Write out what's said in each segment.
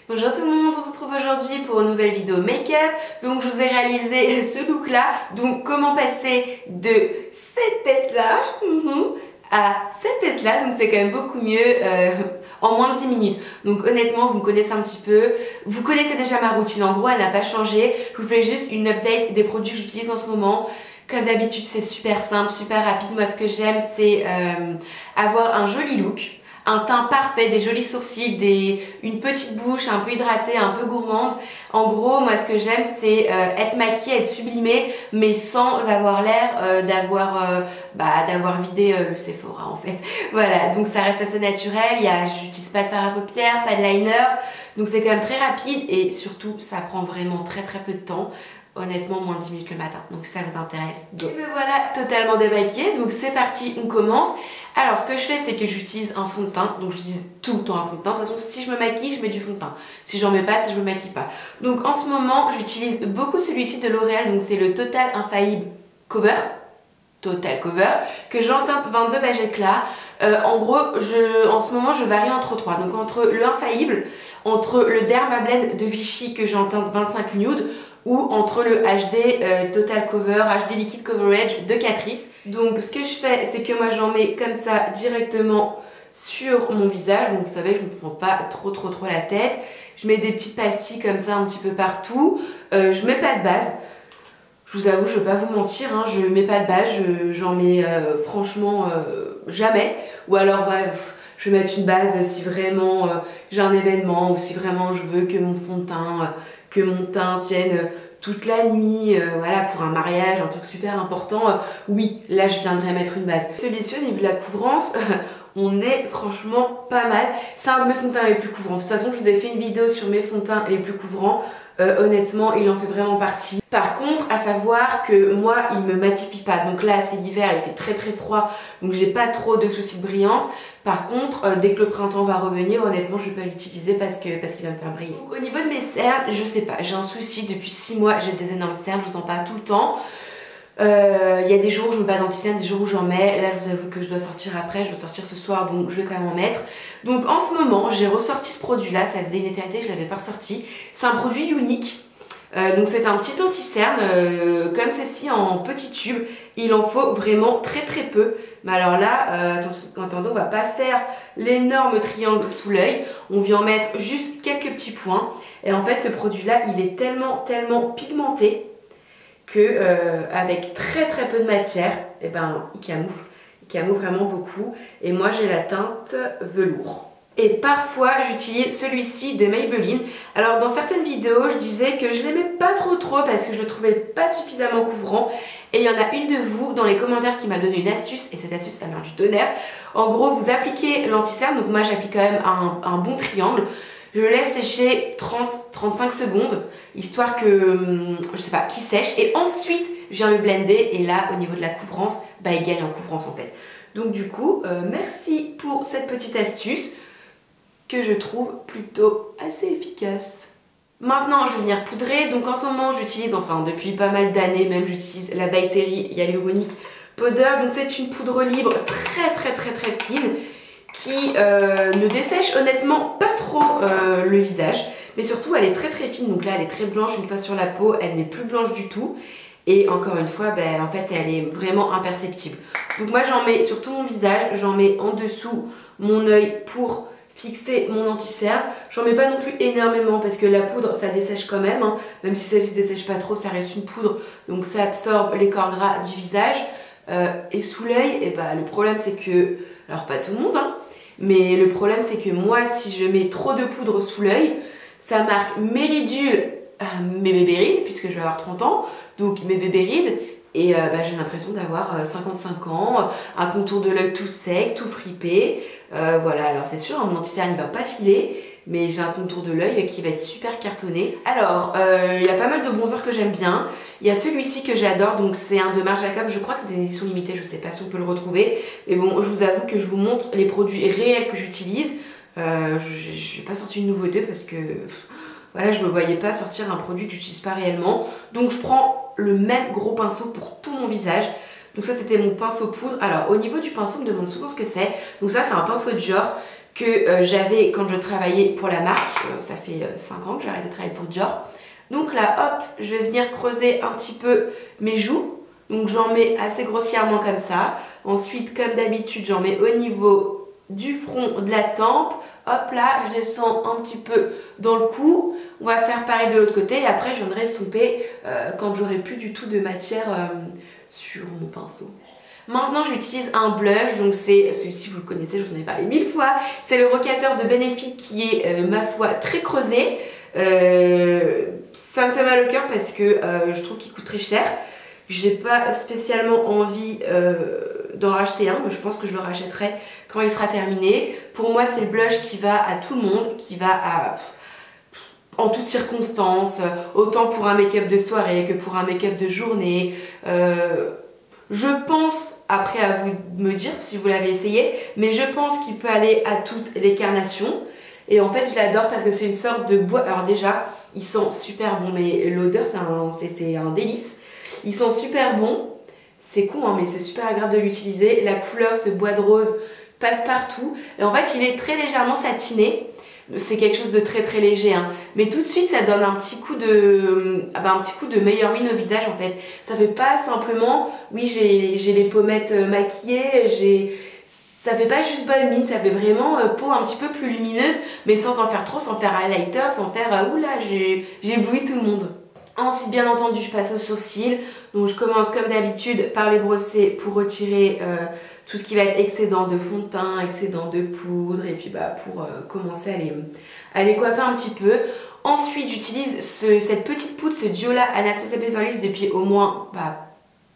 Bonjour tout le monde, on se retrouve aujourd'hui pour une nouvelle vidéo make-up. Donc je vous ai réalisé ce look là. Donc comment passer de cette tête là à cette tête là. Donc c'est quand même beaucoup mieux en moins de 10 minutes. Donc honnêtement vous me connaissez un petit peu. Vous connaissez déjà ma routine, en gros elle n'a pas changé. Je vous fais juste une update des produits que j'utilise en ce moment. Comme d'habitude c'est super simple, super rapide. Moi ce que j'aime c'est avoir un joli look. Un teint parfait, des jolis sourcils, une petite bouche un peu hydratée, un peu gourmande. En gros, moi ce que j'aime c'est être maquillée, être sublimée, mais sans avoir l'air d'avoir vidé le Sephora en fait. Voilà, donc ça reste assez naturel, j'utilise pas de fard à paupières, pas de liner, donc c'est quand même très rapide et surtout ça prend vraiment très peu de temps. Honnêtement, moins de 10 minutes le matin, donc si ça vous intéresse. Et me voilà totalement démaquillée, donc c'est parti, on commence. Alors ce que je fais, c'est que j'utilise un fond de teint, donc j'utilise tout le temps un fond de teint. De toute façon, si je me maquille, je mets du fond de teint. Si j'en mets pas, si je me maquille pas. Donc en ce moment, j'utilise beaucoup celui-ci de L'Oréal, donc c'est le Total Infaillible Cover. Total Cover, que j'ai en teinte 22 beige éclat. En gros, en ce moment, je varie entre trois. Donc entre le Infaillible, entre le Derma Blend de Vichy que j'ai en teinte 25 nude, ou entre le HD Total Cover, HD Liquid Coverage de Catrice. Donc ce que je fais, c'est que moi j'en mets comme ça directement sur mon visage. Donc vous savez, je ne me prends pas trop la tête. Je mets des petites pastilles comme ça un petit peu partout. Je mets pas de base. Je vous avoue, je ne vais pas vous mentir, hein, je mets pas de base, j'en mets franchement jamais. Ou alors je vais mettre une base si vraiment j'ai un événement ou si vraiment je veux que mon fond de teint... que mon teint tienne toute la nuit, voilà, pour un mariage, un truc super important, oui, là je viendrai mettre une base. Celui-ci au niveau de la couvrance, on est franchement pas mal. C'est un de mes fonds de teint les plus couvrants. De toute façon, je vous ai fait une vidéo sur mes fonds de teint les plus couvrants. Honnêtement, il en fait vraiment partie. Par contre, à savoir que moi, il me matifie pas. Donc là, c'est l'hiver, il fait très froid, donc j'ai pas trop de soucis de brillance. Par contre, dès que le printemps va revenir, honnêtement, je vais pas l'utiliser parce qu'il va me faire briller. Donc au niveau de mes cernes, je sais pas, j'ai un souci depuis 6 mois, j'ai des énormes cernes, je vous en parle tout le temps. Il y a des jours où je mets pas d'anti-cerne, des jours où j'en mets. Là, je vous avoue que je dois sortir après, je dois sortir ce soir, donc je vais quand même en mettre. Donc en ce moment, j'ai ressorti ce produit-là, ça faisait une éternité que je l'avais pas ressorti. C'est un produit unique. Donc c'est un petit anti-cerne comme ceci en petit tube. Il en faut vraiment très peu. Mais alors là, attendez, on va pas faire l'énorme triangle sous l'œil. On vient en mettre juste quelques petits points. Et en fait, ce produit-là, il est tellement pigmenté que avec très peu de matière, et ben, il camoufle vraiment beaucoup. Et moi, j'ai la teinte velours. Et parfois j'utilise celui-ci de Maybelline. Alors dans certaines vidéos je disais que je l'aimais pas trop parce que je le trouvais pas suffisamment couvrant. Et il y en a une de vous dans les commentaires qui m'a donné une astuce. Et cette astuce elle marche du tonnerre. En gros vous appliquez l'anti-cerne. Donc moi j'applique quand même un bon triangle. Je le laisse sécher 30-35 secondes. Histoire que, je sais pas, qu'il sèche. Et ensuite je viens le blender. Et là au niveau de la couvrance, bah il gagne en couvrance en fait. Donc du coup merci pour cette petite astuce que je trouve plutôt assez efficace. Maintenant je vais venir poudrer, donc en ce moment j'utilise, enfin depuis pas mal d'années même, j'utilise la By Terry Hyaluronic Powder. Donc c'est une poudre libre très fine qui ne dessèche honnêtement pas trop le visage, mais surtout elle est très fine. Donc là elle est très blanche, une fois sur la peau elle n'est plus blanche du tout. Et encore une fois, ben, en fait elle est vraiment imperceptible. Donc moi j'en mets sur tout mon visage, j'en mets en dessous mon œil pour fixer mon anti-cerne. J'en mets pas non plus énormément parce que la poudre ça dessèche quand même, hein. Même si celle-ci dessèche pas trop, ça reste une poudre, donc ça absorbe les corps gras du visage. Et sous l'œil, et bah, le problème c'est que, alors pas tout le monde, hein, mais le problème c'est que moi si je mets trop de poudre sous l'œil, ça marque mes ridules, mes bébés rides, puisque je vais avoir 30 ans, donc mes bébés rides. Et bah, j'ai l'impression d'avoir 55 ans, un contour de l'œil tout sec, tout fripé. Voilà, alors c'est sûr, mon anti-cerne il va pas filer, mais j'ai un contour de l'œil qui va être super cartonné. Alors, il y a pas mal de bronzers que j'aime bien. Il y a celui-ci que j'adore, donc c'est un de Marc Jacobs, je crois que c'est une édition limitée, je sais pas si on peut le retrouver. Mais bon, je vous avoue que je vous montre les produits réels que j'utilise. J'ai pas sorti une nouveauté parce que... Voilà, je me voyais pas sortir un produit que j'utilise pas réellement. Donc je prends le même gros pinceau pour tout mon visage. Donc ça c'était mon pinceau poudre. Alors au niveau du pinceau, on me demande souvent ce que c'est. Donc ça c'est un pinceau de Dior que j'avais quand je travaillais pour la marque. Ça fait 5 ans que j'ai arrêté de travailler pour Dior. Donc là, hop, je vais venir creuser un petit peu mes joues. Donc j'en mets assez grossièrement comme ça. Ensuite, comme d'habitude, j'en mets au niveau du front, de la tempe. Hop là, je descends un petit peu dans le cou. On va faire pareil de l'autre côté. Et après, je viendrai estomper quand j'aurai plus du tout de matière sur mon pinceau. Maintenant, j'utilise un blush, donc c'est celui-ci, vous le connaissez, je vous en ai parlé 1000 fois. C'est le Rocateur de Benefit qui est, ma foi, très creusé. Ça me fait mal au cœur parce que je trouve qu'il coûte très cher. J'ai pas spécialement envie d'en racheter un, mais je pense que je le rachèterai quand il sera terminé. Pour moi, c'est le blush qui va à tout le monde, qui va en toutes circonstances, autant pour un make-up de soirée que pour un make-up de journée. Je pense, après à vous de me dire si vous l'avez essayé, mais je pense qu'il peut aller à toutes les carnations. Et en fait, je l'adore parce que c'est une sorte de bois. Alors déjà, il sent super bon, mais l'odeur, c'est un délice. Il sent super bon. C'est con, hein, mais c'est super agréable de l'utiliser. La couleur, ce bois de rose, passe partout. Et en fait, il est très légèrement satiné. C'est quelque chose de très très léger, hein. Mais tout de suite ça donne un petit coup de meilleure mine au visage en fait. Ça fait pas simplement, oui j'ai les pommettes maquillées, ça fait pas juste bonne mine, ça fait vraiment peau un petit peu plus lumineuse, mais sans en faire trop, sans faire highlighter, sans faire oula j'ai ébloui tout le monde. Ensuite, bien entendu, je passe aux sourcils. Donc, je commence comme d'habitude par les brosser pour retirer tout ce qui va être excédent de fond de teint, excédent de poudre, et puis pour commencer à les coiffer un petit peu. Ensuite, j'utilise cette petite poudre, ce duo-là Anastasia Beverly Hills depuis au moins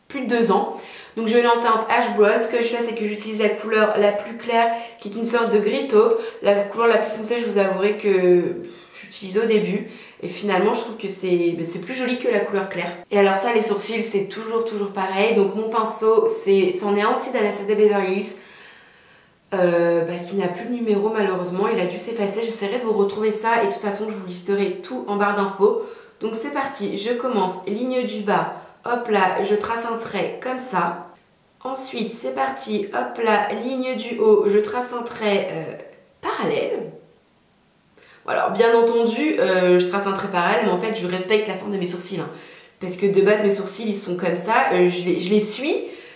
plus de 2 ans. Donc, je l'ai en teinte Ash Brown. Ce que je fais, c'est que j'utilise la couleur la plus claire, qui est une sorte de gris taupe. La couleur la plus foncée, je vous avouerai que j'utilise au début. Et finalement, je trouve que c'est plus joli que la couleur claire. Et alors ça, les sourcils, c'est toujours pareil. Donc mon pinceau, c'en est un aussi d'Anastasia Beverly Hills. Qui n'a plus de numéro malheureusement. Il a dû s'effacer. J'essaierai de vous retrouver ça. Et de toute façon, je vous listerai tout en barre d'infos. Donc c'est parti. Je commence. Ligne du bas. Hop là, je trace un trait comme ça. Ensuite, c'est parti. Hop là, ligne du haut. Je trace un trait parallèle. Alors bien entendu, je trace un trait parallèle, mais en fait je respecte la forme de mes sourcils. Hein, parce que de base mes sourcils ils sont comme ça, je les suis.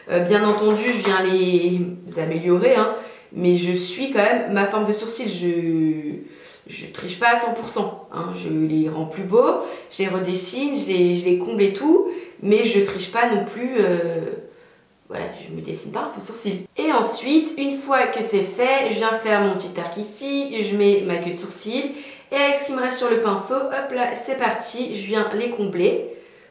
Bien entendu je viens les améliorer, hein, mais je suis quand même ma forme de sourcils. Je triche pas à 100%. Hein, je les rends plus beaux, je les redessine, je les comble et tout, mais je triche pas non plus... Voilà, je me dessine pas un faux sourcil. Et ensuite, une fois que c'est fait, je viens faire mon petit arc ici, je mets ma queue de sourcil. Et avec ce qui me reste sur le pinceau, hop là, c'est parti, je viens les combler.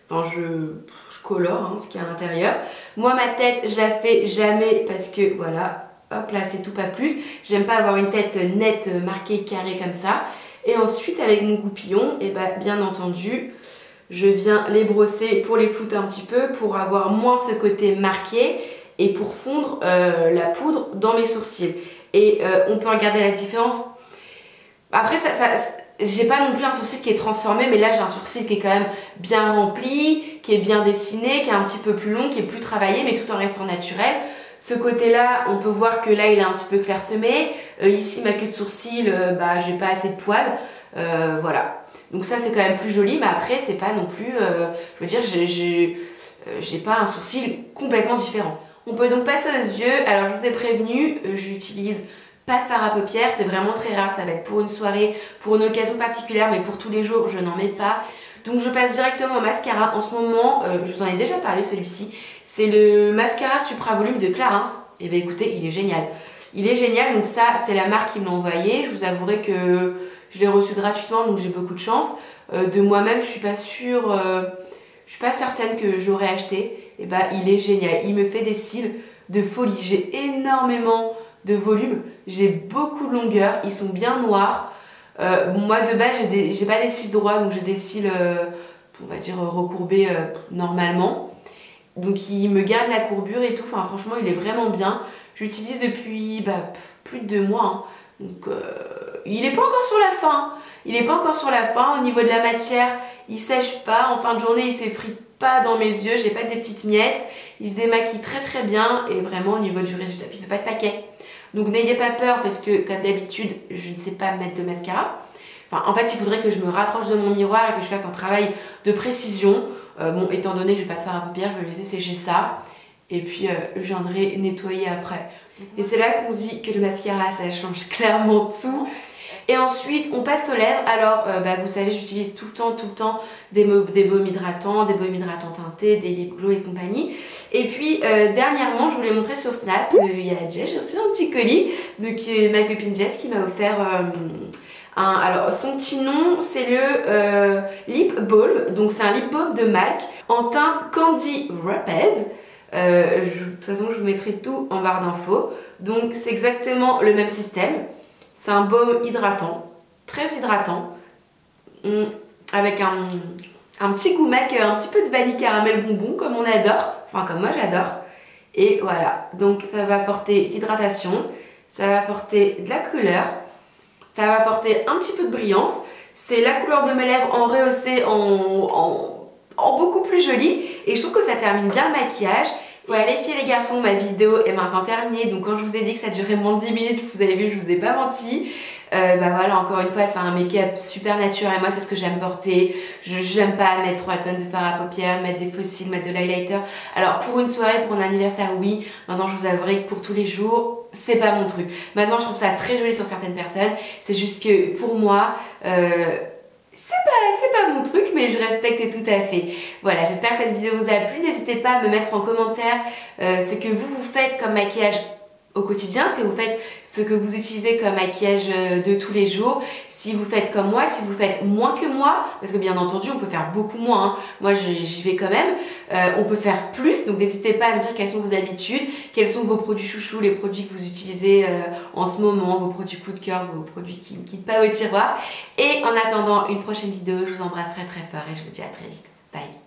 Enfin, je colore hein, ce qu'il y a à l'intérieur. Moi, ma tête, je la fais jamais parce que, voilà, hop là, c'est tout pas plus. J'aime pas avoir une tête nette, marquée, carrée comme ça. Et ensuite, avec mon goupillon, et bien entendu... Je viens les brosser pour les flouter un petit peu, pour avoir moins ce côté marqué et pour fondre la poudre dans mes sourcils. Et on peut regarder la différence. Après, j'ai pas non plus un sourcil qui est transformé, mais là j'ai un sourcil qui est quand même bien rempli, qui est bien dessiné, qui est un petit peu plus long, qui est plus travaillé, mais tout en restant naturel. Ce côté-là, on peut voir que là il est un petit peu clairsemé. Ici, ma queue de sourcil, j'ai pas assez de poils. Voilà. Donc ça c'est quand même plus joli, mais après c'est pas non plus, je veux dire, j'ai pas un sourcil complètement différent. On peut donc passer aux yeux. Alors je vous ai prévenu, j'utilise pas de fard à paupières, c'est vraiment très rare, ça va être pour une soirée, pour une occasion particulière, mais pour tous les jours je n'en mets pas. Donc je passe directement au mascara. En ce moment, je vous en ai déjà parlé celui-ci, c'est le mascara Supra Volume de Clarins. Et bien écoutez, il est génial. Il est génial, donc ça c'est la marque qui me l'a envoyé. Je vous avouerai que je l'ai reçu gratuitement, donc j'ai beaucoup de chance. De moi-même, je suis pas sûre, je suis pas certaine que je l'aurais acheté. Et il est génial. Il me fait des cils de folie. J'ai énormément de volume. J'ai beaucoup de longueur. Ils sont bien noirs. Moi, de base, j'ai pas des cils droits, donc j'ai des cils, on va dire, recourbés normalement. Donc, il me garde la courbure et tout. Enfin, franchement, il est vraiment bien. J'utilise depuis plus de 2 mois. Hein. Donc il n'est pas encore sur la fin. Il n'est pas encore sur la fin. Au niveau de la matière, il sèche pas. En fin de journée, il s'effrite pas dans mes yeux. J'ai pas des petites miettes. Il se démaquille très bien. Et vraiment, au niveau du résultat, il fait pas de paquet. Donc n'ayez pas peur parce que comme d'habitude je ne sais pas mettre de mascara. Enfin en fait il faudrait que je me rapproche de mon miroir et que je fasse un travail de précision. Bon étant donné que je vais pas de fard à paupières, je vais laisser sécher ça. Et puis je viendrai nettoyer après. Et c'est là qu'on se dit que le mascara ça change clairement tout. Et ensuite on passe aux lèvres. Alors vous savez j'utilise tout le temps des baumes hydratants, teintés, des lip glow et compagnie. Et puis dernièrement je vous l'ai montré sur Snap, il y a Jess, j'ai reçu un petit colis. Donc ma copine Jess qui m'a offert alors son petit nom c'est le Lip Balm. Donc c'est un lip balm de MAC en teinte Candy Rapid. De toute façon je vous mettrai tout en barre d'infos. Donc c'est exactement le même système. C'est un baume hydratant, très hydratant, avec un petit goût MAC, un petit peu de vanille caramel bonbon comme on adore, enfin comme moi j'adore. Et voilà, donc ça va apporter l'hydratation, ça va apporter de la couleur, ça va apporter un petit peu de brillance. C'est la couleur de mes lèvres en rehaussé, en beaucoup plus jolie. Et je trouve que ça termine bien le maquillage. Voilà les filles et les garçons, ma vidéo est maintenant terminée. Donc quand je vous ai dit que ça durait moins de 10 minutes, vous avez vu, je vous ai pas menti. Voilà, encore une fois, c'est un make-up super naturel. Moi, c'est ce que j'aime porter. J'aime pas mettre 3 tonnes de fard à paupières, mettre des faux cils, mettre de l'highlighter. Alors pour une soirée, pour un anniversaire, oui. Maintenant, je vous avouerai que pour tous les jours, c'est pas mon truc. Maintenant, je trouve ça très joli sur certaines personnes. C'est juste que pour moi... c'est pas mon truc, mais je respecte tout à fait. Voilà, j'espère que cette vidéo vous a plu. N'hésitez pas à me mettre en commentaire ce que vous faites comme maquillage au quotidien, ce que vous utilisez comme maquillage de tous les jours. Si vous faites comme moi, si vous faites moins que moi, parce que bien entendu on peut faire beaucoup moins, hein. Moi j'y vais quand même, on peut faire plus, donc n'hésitez pas à me dire quelles sont vos habitudes, quels sont vos produits chouchous, les produits que vous utilisez en ce moment, vos produits coup de cœur, vos produits qui ne quittent pas au tiroir. Et en attendant une prochaine vidéo, je vous embrasse très fort et je vous dis à très vite. Bye.